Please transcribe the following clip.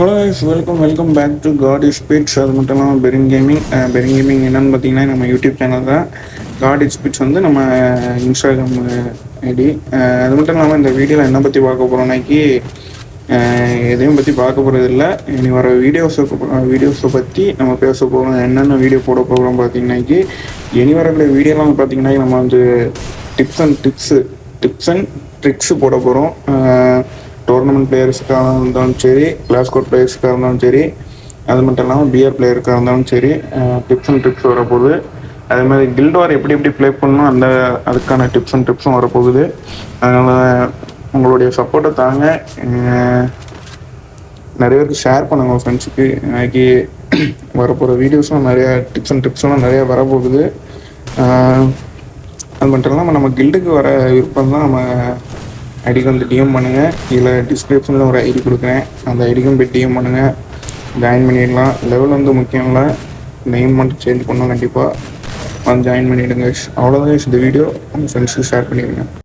Hello guys, welcome back to God Speeds. அது மட்டும் இல்லாமல் பெரிங் கேமிங் என்னென்னு பார்த்தீங்கன்னா நம்ம யூடியூப் சேனல் தான். காட் ஸ்பீட்ஸ் வந்து நம்ம இன்ஸ்டாகிராம் ஐடி. அது மட்டும் இல்லாமல் இந்த வீடியோவில் என்ன பற்றி பார்க்க போகிறோம்னாக்கி எதையும் பற்றி பார்க்க போகிறது இல்லை. இனி வர வீடியோஸை பற்றி நம்ம பேச போகிறோம். என்னென்ன வீடியோ போட போகிறோம் பார்த்தீங்கன்னாக்கி இனி வரக்கூடிய வீடியோலாம் பார்த்தீங்கன்னா நம்ம வந்து டிப்ஸ் அண்ட் ட்ரிக்ஸு போட போகிறோம். டோர்னமெண்ட் பிளேயர்ஸுக்காக இருந்தாலும் சரி, கிளாஸ் கோட் பிளேயர்ஸுக்காக இருந்தாலும் சரி, அது மட்டும் இல்லாமல் பிஆர் பிளேயருக்காக இருந்தாலும் சரி, டிப்ஸ் அண்ட் ட்ரிக்ஸ் வரப்போகுது. அதே மாதிரி கில்ட் வார் எப்படி ப்ளே பண்ணணும் அதுக்கான டிப்ஸ் அண்ட் ட்ரிப்ஸும் வரப்போகுது. அதனால் உங்களுடைய சப்போர்ட்டை தாங்க. நிறைய பேருக்கு ஷேர் பண்ணுங்க உங்கள் ஃப்ரெண்ட்ஸுக்கு. இன்னைக்கு வரப்போகிற வீடியோஸும் நிறையா டிப்ஸ் அண்ட் ட்ரிப்ஸ்லாம் நிறையா வரப்போகுது. அது மட்டும் இல்லாமல் நம்ம கில்டுக்கு வர விருப்பம் தான் நம்ம ஐடிக்கு வந்து டிஎம் பண்ணுங்கள். இதில் டிஸ்கிரிப்ஷனில் ஒரு ஐடி கொடுக்குறேன், அந்த ஐடிக்கும் போய் டிஎம் பண்ணுங்கள், ஜாயின் பண்ணிடலாம். லெவல் வந்து முக்கியம் இல்லை, நேம் மட்டும் சேஞ்ச் பண்ணோம். கண்டிப்பாக வந்து ஜாயின் பண்ணிவிடுங்க. அவ்வளோதான் இந்த வீடியோ உங்கள் ஃப்ரெண்ட்ஸுக்கு ஷேர் பண்ணிடுங்க.